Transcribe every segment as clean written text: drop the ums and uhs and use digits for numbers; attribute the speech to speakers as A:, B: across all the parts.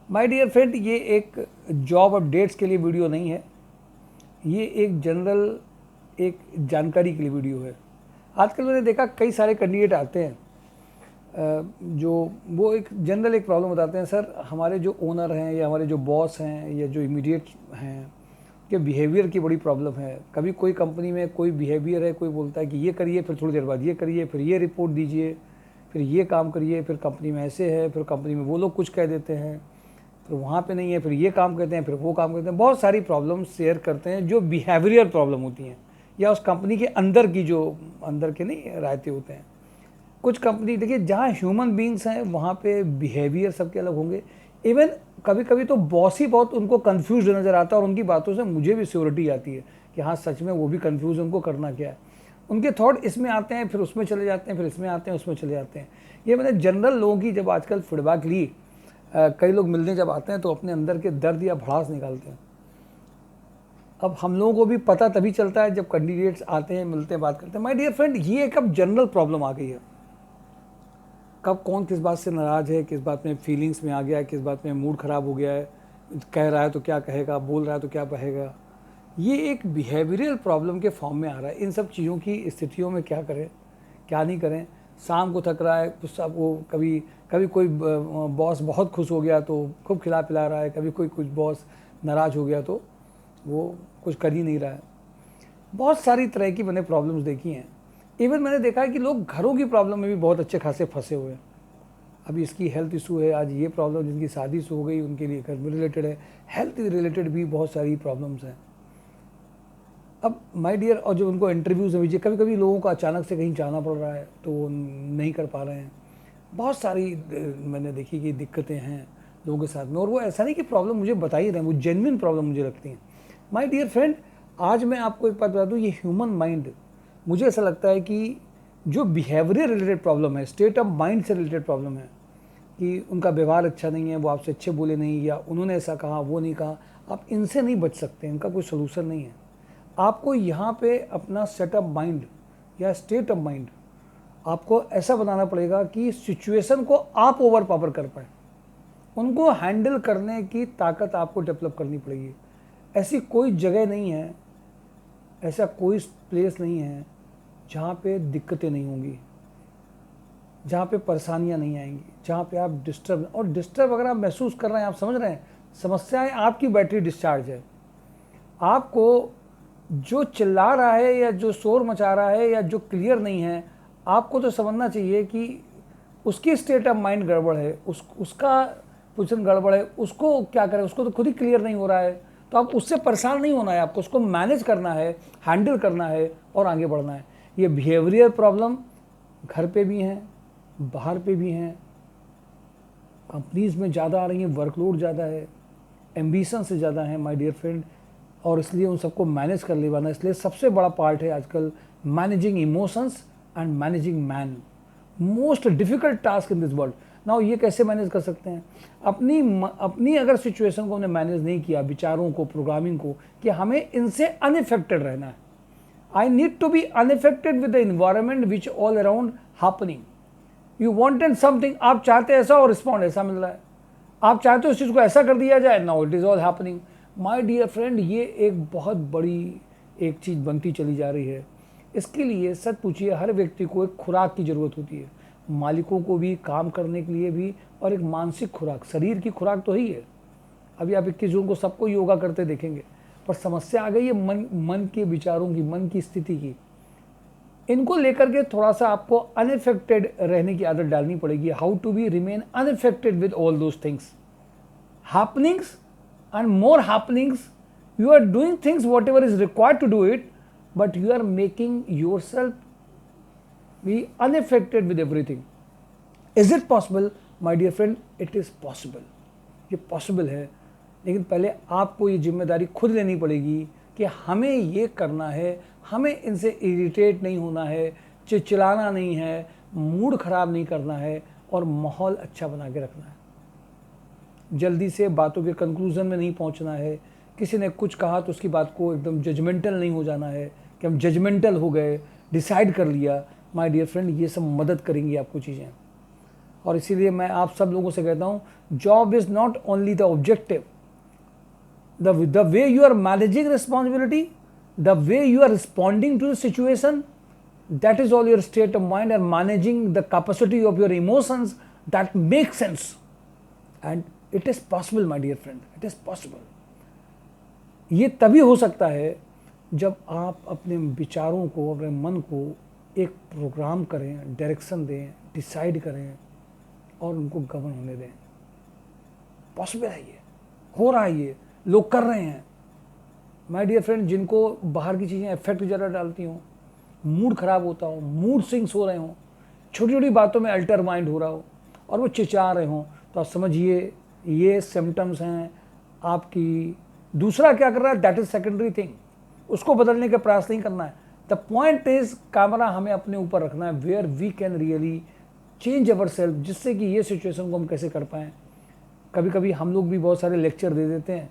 A: My dear friend, ये एक job updates के लिए वीडियो नहीं है, ये एक जनरल एक जानकारी के लिए वीडियो है। आजकल मैंने देखा कई सारे कैंडिडेट आते हैं जो वो एक जनरल एक प्रॉब्लम बताते हैं, सर हमारे जो ओनर हैं या हमारे जो बॉस हैं या जो इमीडिएट हैं के बिहेवियर की बड़ी प्रॉब्लम है। कभी कोई कंपनी में कोई बिहेवियर है, कोई बोलता है कि ये करिए, फिर थोड़ी देर बाद ये करिए, फिर ये रिपोर्ट दीजिए, फिर ये काम करिए, फिर कंपनी में ऐसे है, फिर कंपनी में वो लोग कुछ कह देते हैं, फिर वहाँ पे नहीं है, फिर ये काम करते हैं, फिर वो काम करते हैं। बहुत सारी प्रॉब्लम शेयर करते हैं जो बिहेवियर प्रॉब्लम होती हैं या उस कंपनी के अंदर की जो अंदर के नहीं रायते होते हैं। कुछ कंपनी देखिए जहाँ ह्यूमन बींग्स हैं वहाँ पे बिहेवियर सबके अलग होंगे। इवन कभी कभी तो बॉस ही बहुत उनको कंफ्यूज नज़र आता है और उनकी बातों से मुझे भी श्योरिटी आती है कि हाँ सच में वो भी कंफ्यूज, उनको करना क्या है। उनके थॉट इसमें आते हैं, फिर उसमें चले जाते हैं, फिर इसमें आते हैं, उसमें चले जाते हैं। ये मैंने जनरल लोगों की जब आजकल फीडबैक ली, कई लोग मिलने जब आते हैं तो अपने अंदर के दर्द या भड़ास निकालते हैं। अब हम लोगों को भी पता तभी चलता है जब कैंडिडेट्स आते हैं, मिलते हैं, बात करते हैं। माय डियर फ्रेंड, ये एक अब जनरल प्रॉब्लम आ गई है। कब कौन किस बात से नाराज़ है, किस बात में फीलिंग्स में आ गया है, किस बात में मूड ख़राब हो गया है, कह रहा है तो क्या कहेगा, बोल रहा है तो क्या कहेगा, ये एक बिहेवियरल प्रॉब्लम के फॉर्म में आ रहा है। इन सब चीज़ों की स्थितियों में क्या करें, क्या नहीं करें। शाम को थक रहा है, गुस्सा वो कभी कभी कोई बॉस बहुत खुश हो गया तो खूब खिला पिला रहा है, कभी कोई कुछ बॉस नाराज़ हो गया तो वो कुछ कर ही नहीं रहा है। बहुत सारी तरह की मैंने प्रॉब्लम्स देखी हैं। इवन मैंने देखा है कि लोग घरों की प्रॉब्लम में भी बहुत अच्छे खासे फंसे हुए हैं। अभी इसकी हेल्थ इशू है, आज ये प्रॉब्लम जिनकी शादी से हो गई उनके लिए घर में रिलेटेड है, हेल्थ रिलेटेड भी बहुत सारी प्रॉब्लम्स हैं। अब माय डियर, और जो उनको इंटरव्यूज़ में भी कभी कभी लोगों को अचानक से कहीं जाना पड़ रहा है तो वो नहीं कर पा रहे हैं। बहुत सारी मैंने देखी कि दिक्कतें हैं लोगों के साथ में, और वो ऐसा नहीं कि प्रॉब्लम मुझे बता ही रहे हैं, वो जेन्युइन प्रॉब्लम मुझे लगती हैं। माय डियर फ्रेंड, आज मैं आपको एक बात बता दूँ, ये ह्यूमन माइंड, मुझे ऐसा लगता है कि जो बिहेवियर रिलेटेड प्रॉब्लम है, स्टेट ऑफ माइंड से रिलेटेड प्रॉब्लम है कि उनका व्यवहार अच्छा नहीं है, वो आपसे अच्छे बोले नहीं, या उन्होंने ऐसा कहा वो नहीं कहा, आप इनसे नहीं बच सकते, इनका कोई सोल्यूशन नहीं है। आपको यहाँ पे अपना सेटअप माइंड या स्टेट ऑफ माइंड आपको ऐसा बनाना पड़ेगा कि सिचुएशन को आप ओवर पावर कर पाए, उनको हैंडल करने की ताकत आपको डेवलप करनी पड़ेगी। ऐसी कोई जगह नहीं है, ऐसा कोई प्लेस नहीं है जहाँ पे दिक्कतें नहीं होंगी, जहाँ पे परेशानियाँ नहीं आएंगी, जहाँ पे आप डिस्टर्ब अगर आप महसूस कर रहे हैं, आप समझ रहे हैं, समस्याएं आपकी बैटरी डिस्चार्ज है। आपको जो चिल्ला रहा है या जो शोर मचा रहा है या जो क्लियर नहीं है, आपको तो समझना चाहिए कि उसकी स्टेट ऑफ माइंड गड़बड़ है, उसका पोजिशन गड़बड़ है। उसको क्या करें, उसको तो खुद ही क्लियर नहीं हो रहा है, तो आप उससे परेशान नहीं होना है, आपको उसको मैनेज करना है, हैंडल करना है और आगे बढ़ना है। ये बिहेवियर प्रॉब्लम घर पे भी हैं, बाहर पे भी हैं, कंपनीज़ में ज़्यादा आ रही हैं, वर्कलोड ज़्यादा है, एम्बिशन से ज़्यादा है माय डियर फ्रेंड, और इसलिए उन सबको मैनेज कर लेवाना। इसलिए सबसे बड़ा पार्ट है आजकल managing emotions and managing man, most difficult task in this world. Now ये कैसे मैनेज कर सकते हैं? अपनी अगर सिचुएशन को हमने मैनेज नहीं किया, विचारों को, प्रोग्रामिंग को, कि हमें इनसे अनइफेक्टेड रहना है। I need to be unaffected with the environment which all around happening. You wanted something, आप चाहते ऐसा और रिस्पॉन्ड ऐसा मिल रहा है, आप चाहते हो उस चीज़ को ऐसा कर दिया जाए, now it is all happening. My dear friend, ये एक बहुत बड़ी एक चीज़ बनती चली जा रही है। इसके लिए सच पूछिए, हर व्यक्ति को एक खुराक की ज़रूरत होती है, मालिकों को भी, काम करने के लिए भी, और एक मानसिक खुराक, शरीर की खुराक तो ही है। अभी आप 21 जून को सबको योगा करते देखेंगे, पर समस्या आ गई है मन के विचारों की, मन की स्थिति की। इनको लेकर के थोड़ा सा आपको अनइफेक्टेड रहने की आदत डालनी पड़ेगी। How to be remain unaffected with all those things happenings and more happenings. You are doing things whatever is required to do it, but you are making yourself be unaffected with everything. Is it possible? My dear friend, it is possible. ये possible है, लेकिन पहले आपको ये जिम्मेदारी खुद लेनी पड़ेगी कि हमें ये करना है, हमें इनसे इरिटेट नहीं होना है, चिल्लाना नहीं है, मूड ख़राब नहीं करना है, और माहौल अच्छा बना के रखना है। जल्दी से बातों के कंक्लूज़न में नहीं पहुंचना है। किसी ने कुछ कहा तो उसकी बात को एकदम जजमेंटल नहीं हो जाना है कि हम जजमेंटल हो गए, डिसाइड कर लिया। माय डियर फ्रेंड, ये सब मदद करेंगी आपको चीज़ें। और इसीलिए मैं आप सब लोगों से कहता हूँ, job is not only the objective, the way you are managing responsibility, the way you are responding to the situation, that is all your state of mind, and managing the capacity of your emotions, that makes sense. And it is possible, my dear friend, it is possible. ये तभी हो सकता है जब आप अपने विचारों को, अपने मन को एक प्रोग्राम करें, डायरेक्शन दें, डिसाइड करें और उनको गवर्न होने दें। पॉसिबल है, ये हो रहा है, ये लोग कर रहे हैं। माय डियर फ्रेंड, जिनको बाहर की चीज़ें इफेक्ट ज़्यादा डालती हों, मूड ख़राब होता हो, मूड स्विंग्स हो रहे हों, छोटी छोटी बातों में अल्टर माइंड हो रहा हो और वो चिचा रहे हों, तो आप समझिए ये सिम्टम्स हैं आपकी। दूसरा क्या कर रहा है, दैट इज़ सेकेंडरी थिंग, उसको बदलने का प्रयास नहीं करना है। द पॉइंट इज़ कैमरा हमें अपने ऊपर रखना है, where we can really change our self, जिससे कि ये सिचुएशन को हम कैसे कर पाएँ। कभी कभी हम लोग भी बहुत सारे लेक्चर दे देते हैं,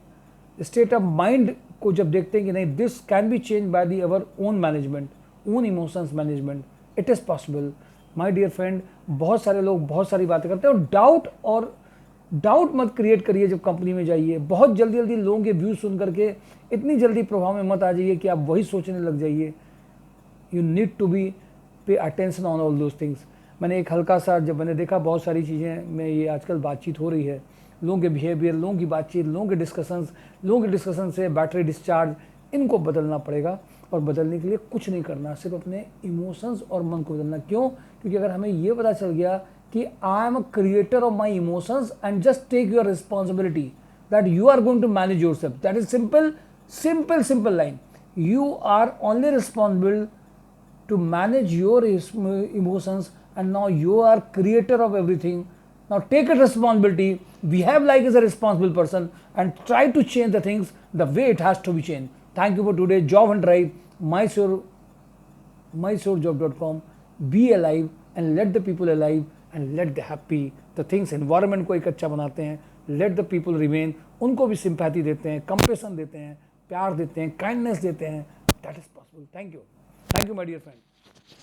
A: स्टेट ऑफ माइंड को जब देखते हैं कि नहीं, this can be change by the our own management, own emotions management, it is possible. My dear friend, बहुत सारे लोग बहुत सारी बातें करते हैं और डाउट मत क्रिएट करिए। जब कंपनी में जाइए, बहुत जल्दी जल्दी लोगों के व्यू सुन करके इतनी जल्दी प्रभाव में मत आ जाइए कि आप वही सोचने लग जाइए। You need to be pay attention on all those things. मैंने एक हल्का सा, जब मैंने देखा बहुत सारी चीज़ें में ये आजकल बातचीत हो रही है, लोगों के बिहेवियर, लोगों की बातचीत, लोगों के डिस्कशन से बैटरी डिस्चार्ज, इनको बदलना पड़ेगा। और बदलने के लिए कुछ नहीं करना, सिर्फ अपने इमोशंस और मन को बदलना। क्यों? क्योंकि अगर हमें ये पता चल गया कि I am a creator of my emotions and just take your responsibility that you are going to manage your self, that is simple line. You are only responsible to manage your emotions, and now you are creator of everything. Now take a responsibility, behave like as a responsible person, and try to change the things the way it has to be changed. Thank you for today. Job and Drive, mysurejob.com. Be alive and let the people alive and let the happy the things environment को एक अच्छा बनाते हैं। Let the people remain, उनको भी sympathy देते हैं, compassion देते हैं, प्यार देते हैं, kindness देते हैं। That is possible. Thank you, my dear friend.